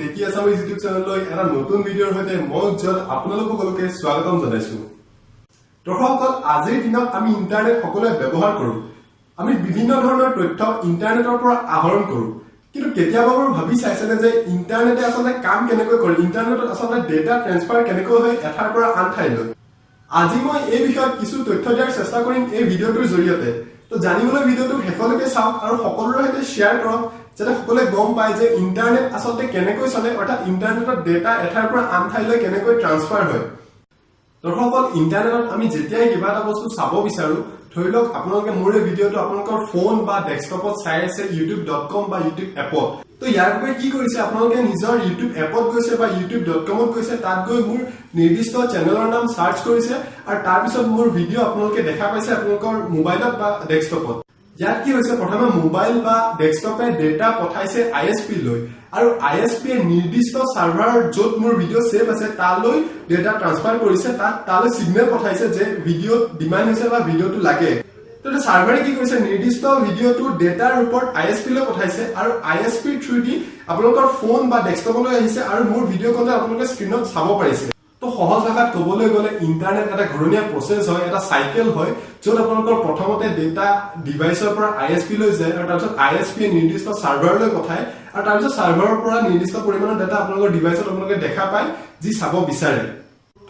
টেকি Assamese YouTube চেনেললৈ এটা নতুন ভিডিঅ'ৰ সৈতে মই উজ্জ্বল আপোনালোক সকলোকে স্বাগতম জনাইছো। দৰ্শকসকল, আজিৰ দিনত আমি ইন্টাৰনেট সকলোৱে ব্যৱহাৰ কৰোঁ। আমি বিভিন্ন ধৰণৰ তথ্য ইন্টাৰনেটৰ পৰা আহৰণ কৰোঁ। কিন্তু কেতিয়াবা বাৰু ভাবি চাইছেনে যে ইন্টাৰনেটে আচলতে কাম কেনেকৈ কৰে, ইন্টাৰনেটত আচলতে ডেটা ট্ৰান্সফাৰ কেনেকৈ হয় এঠাইৰ পৰা আন ঠাইলৈ। আজি মই এই বিষয়ত কিছু তথ্য দিয়াৰ চেষ্টা কৰিম এই ভিডিঅ'টোৰ জৰিয়তে। তো জানিবলৈ ভিডিঅ'টো শেষলৈকে চাওক আৰু সকলোৰে সৈতে শ্বেয়াৰ কৰক, যাতে সকলোৱে গম পায় যে ইন্টাৰনেট আচলতে কেনেকৈ চলে, অৰ্থাৎ ইন্টাৰনেটত ডেটা এঠাইৰ পৰা আন ঠাইলৈ কেনেকৈ ট্ৰান্সফাৰ হয়। দৰ্শকসকল, ইন্টাৰনেটত আমি যেতিয়াই কিবা এটা বস্তু চাব বিচাৰো, ধৰি লওক আপোনালোকে মোৰ এই ভিডিঅ'টো আপোনালোকৰ ফোন বা ডেস্কটপত চাই আছে youtube.com বা ইউটিউব এপত। তো ইয়াৰ বাবে কি কৰিছে, আপোনালোকে নিজৰ ইউটিউব এপত গৈছে বা youtube.comত গৈছে, তাত গৈ মোৰ নিৰ্দিষ্ট চেনেলৰ নাম সাৰ্চ কৰিছে আৰু তাৰ পিছত মোৰ ভিডিঅ' আপোনালোকে দেখা পাইছে আপোনালোকৰ মোবাইলত বা ডেস্কটপত। ইয়াত কি হৈছে, প্ৰথমে মোবাইল বা ডেস্কটপে ডেটা পঠাইছে ISP লৈ আৰু ISP এ নিৰ্দিষ্ট সাৰ্ভাৰ য'ত মোৰ ভিডিঅ' সেভ আছে তালৈ ডেটা ট্ৰান্সফাৰ কৰিছে, তালৈ সিগনেল পঠাইছে যে ভিডিঅ'ত ডিমান্ড হৈছে বা ভিডিঅ'টো লাগে। তো সাৰ্ভাৰে কি কৰিছে, নিৰ্দিষ্ট ভিডিঅ'টো ডেটাৰ ওপৰত ISP লৈ পঠাইছে আৰু ISP থ্ৰু দি আপোনালোকৰ ফোন বা ডেস্কটপলৈ আহিছে আৰু মোৰ ভিডিঅ' কন্টেন্ট আপোনালোকে স্ক্ৰীনত চাব পাৰিছে। তো সহজ ভাষাত ক'বলৈ গ'লে ইন্টাৰনেট এটা ঘূৰণীয়া প্ৰচেছ হয়, এটা চাইকেল হয়, য'ত আপোনালোকৰ প্ৰথমতে ডেটা ডিভাইচৰ পৰা ISP লৈ যায় আৰু তাৰপিছত ISP এ নিৰ্দিষ্ট সাৰ্ভাৰলৈ পঠায় আৰু তাৰপিছত সাৰ্ভাৰৰ পৰা নিৰ্দিষ্ট পৰিমাণৰ ডেটা আপোনালোকৰ ডিভাইচত আপোনালোকে দেখা পায় যি চাব বিচাৰে।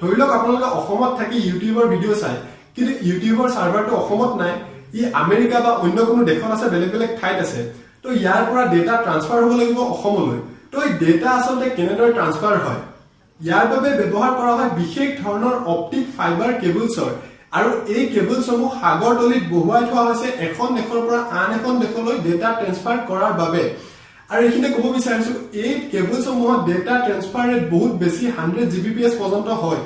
ধৰি লওক আপোনালোকে অসমত থাকি ইউটিউবৰ ভিডিঅ' চায়, কিন্তু ইউটিউবৰ সাৰ্ভাৰটো অসমত নাই, ই আমেৰিকা বা অন্য কোনো দেশত আছে, বেলেগ বেলেগ ঠাইত আছে। তো ইয়াৰ পৰা ডেটা ট্ৰান্সফাৰ হ'ব লাগিব অসমলৈ। তো এই ডেটা আচলতে কেনেদৰে ট্ৰান্সফাৰ হয়, ইয়াৰ বাবে ব্যৱহাৰ কৰা হয় বিশেষ ধৰণৰ অপটিক ফাইবাৰ কেবলছৰ, আৰু এই কেবলছসমূহ সাগৰ তলিত বহুৱাই থোৱা হৈছে এখন দেশৰ পৰা আন এখন দেশলৈ ডেটা ট্ৰান্সফাৰ কৰাৰ বাবে। আৰু এইখিনিতে ক'ব বিচাৰিছো, এই কেবলছসমূহত ডেটা ট্ৰান্সফাৰ ৰেট বহুত বেছি 100 Gbps পৰ্যন্ত হয়।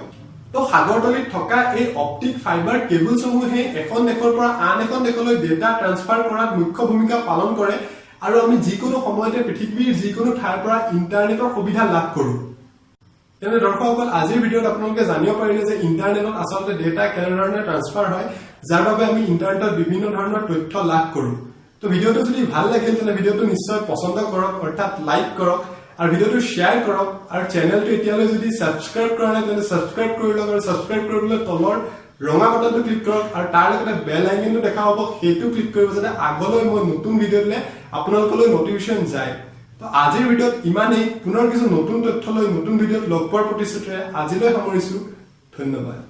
তো সাগৰ তলিত থকা এই অপটিক ফাইবাৰ কেবলছসমূহে এখন দেশৰ পৰা আন এখন দেশলৈ ডেটা ট্ৰান্সফাৰ কৰাত মুখ্য ভূমিকা পালন কৰে আৰু আমি যিকোনো সময়তে পৃথিৱীৰ যিকোনো ঠাইৰ পৰা ইন্টাৰনেটৰ সুবিধা লাভ কৰোঁ। তেনে দৰ্শকসকল, আজিৰ ভিডিঅ'ত আপোনালোকে জানিব পাৰিলে যে ইন্টাৰনেটত আচলতে ডেটা কেনেধৰণে ট্ৰান্সফাৰ হয়, যাৰ বাবে আমি ইন্টাৰনেটত বিভিন্ন ধৰণৰ তথ্য লাভ কৰোঁ। তো ভিডিঅ'টো যদি ভাল লাগিল তেনে ভিডিঅ'টো নিশ্চয় পছন্দ কৰক, অৰ্থাৎ লাইক কৰক আৰু ভিডিঅ'টো শ্বেয়াৰ কৰক আৰু চেনেলটো এতিয়ালৈ যদি ছাবস্ক্ৰাইব কৰা নাই তেন্তে ছাবস্ক্ৰাইব কৰি লওক আৰু ছাবস্ক্ৰাইব কৰিবলৈ তলৰ ৰঙা বাটনটো ক্লিক কৰক আৰু তাৰ লগতে বেল আইকনটো দেখা পাব, সেইটো ক্লিক কৰিব যাতে আগলৈ মই নতুন ভিডিঅ' দিলে আপোনালোকলৈ নটিফিকেশ্যন যায়। তো আজিৰ ভিডিঅ'ত ইমানেই, পুনৰ কিছু নতুন তথ্য লৈ নতুন ভিডিঅ'ত লগ পোৱাৰ প্ৰতিশ্ৰুতিৰে আজিলৈ সামৰিছো। ধন্যবাদ।